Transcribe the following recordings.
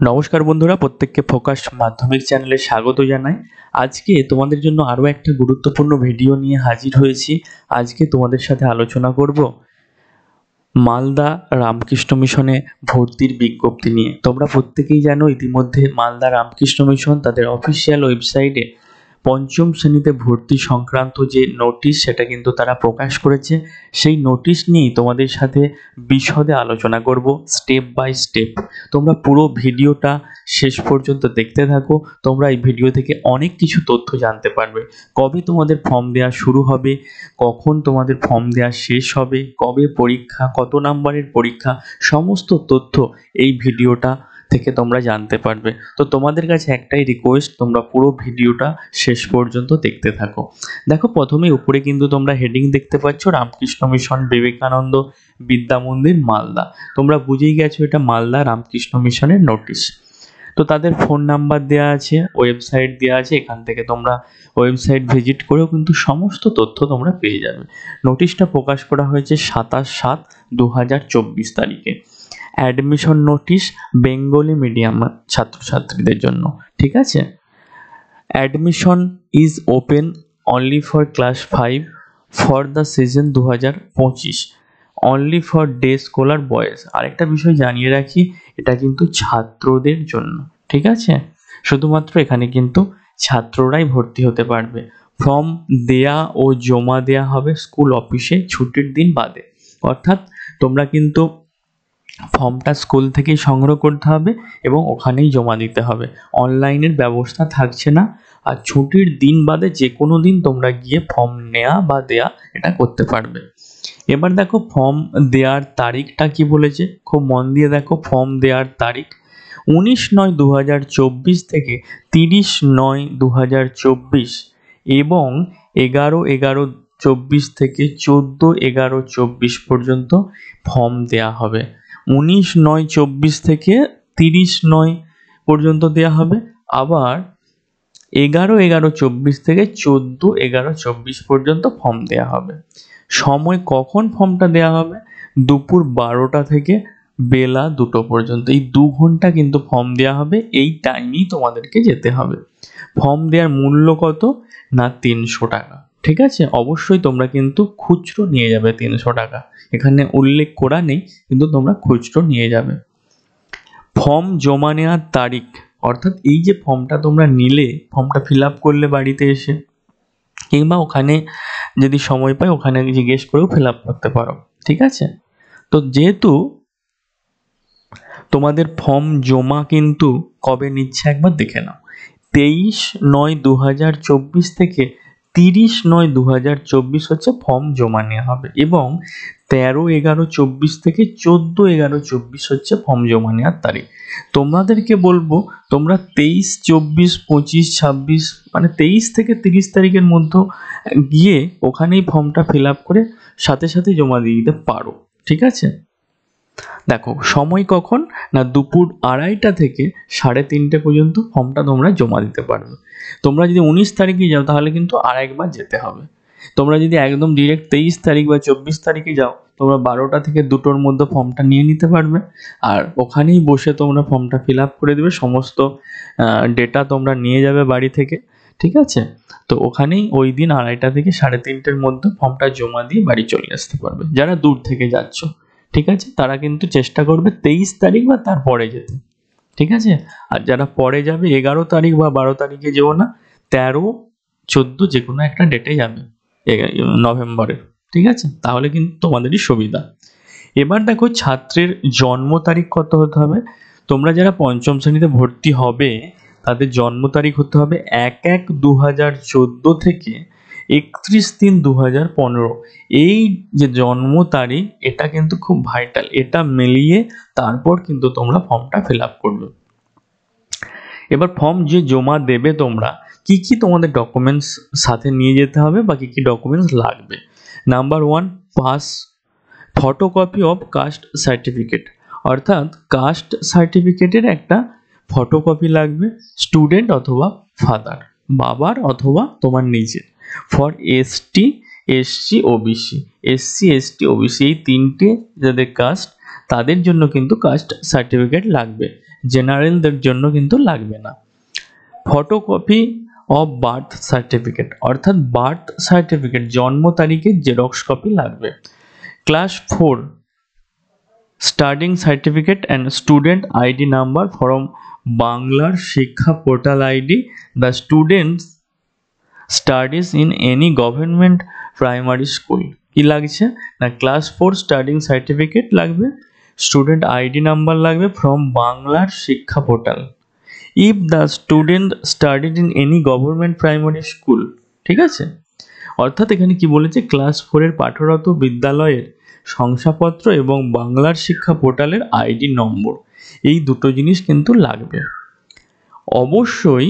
নমস্কার বন্ধুরা, প্রত্যেককে ফোকাস মাধ্যমিক চ্যানেলে স্বাগত জানাই। আজকে তোমাদের জন্য আরও একটা গুরুত্বপূর্ণ ভিডিও নিয়ে হাজির হয়েছি। আজকে তোমাদের সাথে আলোচনা করব মালদা রামকৃষ্ণ মিশনে ভর্তির বিজ্ঞপ্তি নিয়ে। তোমরা প্রত্যেকেই জানো ইতিমধ্যে মালদা রামকৃষ্ণ মিশন তাদের অফিসিয়াল ওয়েবসাইটে পঞ্চম শ্রেণীতে ভর্তি সংক্রান্ত যে নোটিশ সেটা কিন্তু তারা প্রকাশ করেছে। সেই নোটিশ নিয়েই তোমাদের সাথে বিশদে আলোচনা করব স্টেপ বাই স্টেপ। তোমরা পুরো ভিডিওটা শেষ পর্যন্ত দেখতে থাকো। তোমরা এই ভিডিও থেকে অনেক কিছু তথ্য জানতে পারবে। কবে তোমাদের ফর্ম দেওয়া শুরু হবে, কখন তোমাদের ফর্ম দেওয়া শেষ হবে, কবে পরীক্ষা, কত নাম্বারের পরীক্ষা, সমস্ত তথ্য এই ভিডিওটা থেকে তোমরা জানতে পারবে। তো তোমাদের কাছে একটাই রিকোয়েস্ট, তোমরা পুরো ভিডিওটা শেষ পর্যন্ত দেখতে থাকো। দেখো, প্রথমেই উপরে কিন্তু তোমরা হেডিং দেখতে পাচ্ছ, রামকৃষ্ণ মিশন বিবেকানন্দ বিদ্যা মন্দির মালদা। তোমরা বুঝেই গেছো এটা মালদা রামকৃষ্ণ মিশনের নোটিশ। তো তাদের ফোন নাম্বার দেওয়া আছে, ওয়েবসাইট দেওয়া আছে, এখান থেকে তোমরা ওয়েবসাইট ভিজিট করেও কিন্তু সমস্ত তথ্য তোমরা পেয়ে যাবে। নোটিশটা প্রকাশ করা হয়েছে 27/7/2024 তারিখে। অ্যাডমিশন নোটিশ বেঙ্গলি মিডিয়াম ছাত্রছাত্রীদের জন্য, ঠিক আছে। Admission is open only for class 5 for the season 2025, only for day scholar boys. আরেকটা বিষয় জানিয়ে রাখি, এটা কিন্তু ছাত্রদের জন্য, ঠিক আছে। শুধুমাত্র এখানে কিন্তু ছাত্ররাই ভর্তি হতে পারবে। ফর্ম দেয়া ও জমা দেয়া হবে স্কুল অফিসে ছুটির দিন বাদে। অর্থাৎ তোমরা কিন্তু ফর্মটা স্কুল থেকেই সংগ্রহ করতে হবে এবং ওখানেই জমা দিতে হবে। অনলাইনের ব্যবস্থা থাকছে না। আর ছুটির দিন বাদে যে কোনো দিন তোমরা গিয়ে ফর্ম নেওয়া বা দেয়া এটা করতে পারবে। এবার দেখো ফর্ম দেওয়ার তারিখটা কি বলেছে, খুব মন দিয়ে দেখো। ফর্ম দেওয়ার তারিখ 19/9/2024 থেকে 30/9/2024 এবং 11/11/24 থেকে 14/11/24 পর্যন্ত ফর্ম দেওয়া হবে। 19/9/24 থেকে 30/9 পর্যন্ত দেওয়া হবে। আবার 11/11/24 থেকে 14/11/24 পর্যন্ত ফর্ম দেওয়া হবে। সময় কখন ফর্মটা দেওয়া হবে, দুপুর 12টা থেকে বেলা 2টো পর্যন্ত। এই 2 ঘন্টা কিন্তু ফর্ম দেওয়া হবে, এই টাইমেই তোমাদেরকে যেতে হবে। ফর্ম দেওয়ার মূল্য কত না 300 টাকা, ঠিক আছে। অবশ্যই তোমরা কিন্তু খুচরো নিয়ে যাবে 300 টাকা, এখানে উল্লেখ করা নেই, কিন্তু তোমরা খুচরো নিয়ে যাবে। ফর্ম জমা নেওয়ার তারিখ, অর্থাৎ এই যে ফর্মটা তোমরা নিলে, ফর্মটা ফিল আপ করলে বাড়িতে এসে, কিংবা ওখানে যদি সময় পাই ওখানে জিজ্ঞেস করেও ফিল আপ করতে পারো, ঠিক আছে। তো যেহেতু তোমাদের ফর্ম জমা কিন্তু কবে নিচ্ছে একবার দেখে নাও। 23/9/2024 থেকে 30/9/2024 হচ্ছে ফর্ম জমা নেওয়া হবে এবং 13/11/24 থেকে 14/11/24 হচ্ছে ফর্ম জমা নেওয়ার তারিখ। তোমাদেরকে বলবো তোমরা 23, 24, 25, 26 মানে 23 থেকে 30 তারিখের মধ্যে গিয়ে ওখানেই ফর্মটা ফিল আপ করে সাথে সাথে জমা দিয়ে দিতে পারো, ঠিক আছে। দেখো সময় কখন না দুপুর 2:30 থেকে 3:30 পর্যন্ত ফর্মটা তোমরা জমা দিতে পারবে। তোমরা যদি 19 তারিখে যাও তাহলে কিন্তু আরেকবার যেতে হবে। তোমরা যদি একদম ডিরেক্ট 23 তারিখ বা 24 তারিখে যাও, তোমরা 12টা থেকে 2টোর মধ্যে ফর্মটা নিয়ে নিতে পারবে। আর ওখানেই বসে তোমরা ফর্মটা ফিল আপ করে দেবে, সমস্ত ডেটা তোমরা নিয়ে যাবে বাড়ি থেকে, ঠিক আছে। তো ওখানেই ওই দিন 2:30 থেকে 3:30-র মধ্যে ফর্মটা জমা দিয়ে বাড়ি চলে আসতে পারবে। যারা দূর থেকে যাচ্ছ, ঠিক আছে, তারা কিন্তু চেষ্টা করবে 23 তারিখ বা তার পরে যেতে, ঠিক আছে। আর যারা পরে যাবে 11 তারিখ বা 12 তারিখে যেও না, 13, 14 যে কোনো একটা ডেটে যাবে নভেম্বরের, ঠিক আছে। তাহলে কিন্তু তোমাদেরই সুবিধা। এবার দেখো ছাত্রের জন্ম তারিখ কত হতে হবে। তোমরা যারা পঞ্চম শ্রেণীতে ভর্তি হবে তাদের জন্ম তারিখ হতে হবে 1/1/2014 থেকে 31/3/2015। এই যে জন্ম তারিখ এটা কিন্তু খুব ভাইটাল, এটা মিলিয়ে তারপর কিন্তু তোমরা ফর্মটা ফিল আপ করবে। এবার ফর্ম যে জমা দেবে তোমরা, কি কি তোমাদের ডকুমেন্টস সাথে নিয়ে যেতে হবে বা কি কি ডকুমেন্টস লাগবে। Number 1, pass photocopy of caste certificate, অর্থাৎ কাস্ট সার্টিফিকেটের একটা ফটোকপি লাগবে। স্টুডেন্ট অথবা ফাদার, বাবার অথবা তোমার নিজের। For ST, SC, OBC, SC, ST, OBC এই তিনটে যাদের কাস্ট তাদের জন্য কিন্তু কাস্ট সার্টিফিকেট লাগবে, জেনারেলদের জন্য কিন্তু লাগবে না। ফটোকপি অফ বার্থ সার্টিফিকেট, অর্থাৎ বার্থ সার্টিফিকেট জন্ম তারিখের জেরক্স কপি লাগবে। Class 4 starting certificate and student ID number from বাংলার শিক্ষা portal ID the students studies in any government primary school. কি লাগছে না, ক্লাস 4 স্টার্টিং সার্টিফিকেট লাগবে, স্টুডেন্ট আইডি নাম্বার লাগবে ফ্রম বাংলার শিক্ষা portal. If the student studied in any government primary school, ঠিক আছে। অর্থাৎ এখানে কি বলেছে, ক্লাস 4 পাঠরত বিদ্যালয়ের শংসাপত্র এবং বাংলার শিক্ষা পোর্টালের আইডি নম্বর, এই দুটো জিনিস কিন্তু লাগবে। অবশ্যই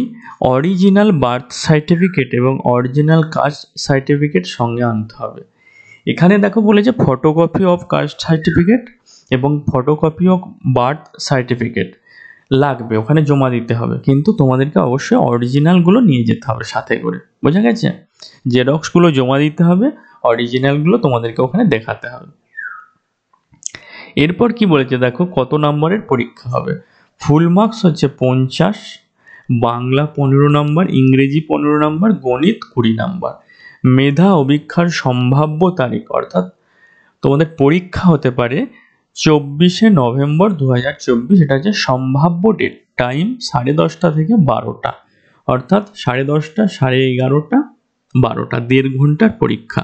অরিজিনাল বার্থ সার্টিফিকেট এবং অরিজিনাল কাস্ট সার্টিফিকেট সঙ্গে আনতে হবে। এখানে দেখো বলেছে ফটোকপি অফ কাস্ট সার্টিফিকেট এবং ফটোকপি অফ বার্থ সার্টিফিকেট লাগবে, ওখানে জমা দিতে হবে, কিন্তু তোমাদেরকে অবশ্যই অরিজিনালগুলো নিয়ে যেতে হবে সাথে করে, বোঝা গেছে। জেরক্সগুলো জমা দিতে হবে, অরিজিনালগুলো তোমাদেরকে ওখানে দেখাতে হবে। এরপর কি বলেছে দেখো, কত নম্বরের পরীক্ষা হবে। ফুল মার্কস হচ্ছে 50, বাংলা 15 নম্বর, ইংরেজি 15 নম্বর, গণিত 20 নম্বর। মেধা অভিক্ষার সম্ভাব্য তারিখ, অর্থাৎ তোমাদের পরীক্ষা হতে পারে 24শে নভেম্বর 2024, এটা হচ্ছে সম্ভাব্য ডেট। টাইম 10:30 থেকে 12টা, অর্থাৎ 10:30, 11:30, 12টা, 1.5 ঘন্টার পরীক্ষা।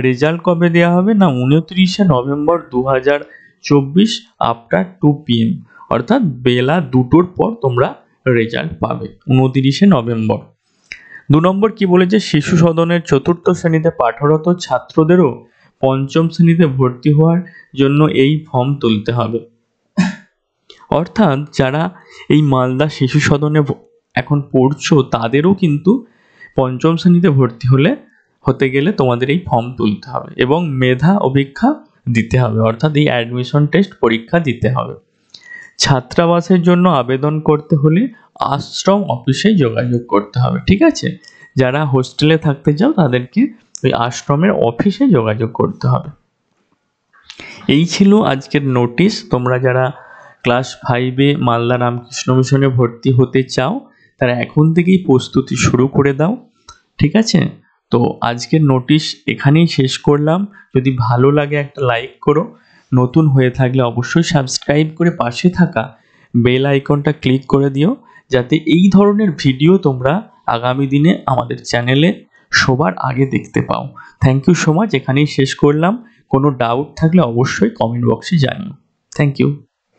রেজাল্ট কবে দেওয়া হবে না, 29শে নভেম্বর 2024 আফটার 2 PM, অর্থাৎ বেলা 2টোর পর তোমরা রেজাল্ট পাবে 29শে নভেম্বর। 2 নম্বর কি বলেছে, শিশু সদনের 4র্থ শ্রেণীতে পাঠরত ছাত্রদেরও 5ম শ্রেণীতে ভর্তি হওয়ার জন্য এই ফর্ম তুলতে হবে। অর্থাৎ যারা এই মালদা শিশু সদনে এখন পড়ছো তাদেরও কিন্তু 5ম শ্রেণীতে ভর্তি হতে গেলে তোমাদের এই ফর্ম তুলতে হবে এবং মেধা অভিক্ষা দিতে হবে, অর্থাৎ এই অ্যাডমিশন টেস্ট পরীক্ষা দিতে হবে। ছাত্রাবাসের জন্য আবেদন করতে হলে আশ্রম অফিসে যোগাযোগ করতে হবে, ঠিক আছে। যারা হোস্টেলে থাকতে চাও তাদেরকে ওই আশ্রমের অফিসে যোগাযোগ করতে হবে। এই ছিল আজকের নোটিশ। তোমরা যারা ক্লাস 5-এ মালদা রামকৃষ্ণ মিশনে ভর্তি হতে চাও তারা এখন থেকেই প্রস্তুতি শুরু করে দাও, ঠিক আছে। তো আজকের নোটিশ এখানেই শেষ করলাম। যদি ভালো লাগে একটা লাইক করো, নতুন হয়ে থাকলে অবশ্যই সাবস্ক্রাইব করে পাশে থাকা বেল আইকনটা ক্লিক করে দিও, যাতে এই ধরনের ভিডিও তোমরা আগামী দিনে আমাদের চ্যানেলে সবার আগে দেখতে পাও। থ্যাংক ইউ সো মাচ, এখানেই শেষ করলাম। কোনো ডাউট থাকলে অবশ্যই কমেন্ট বক্সে জানিও। Thank you.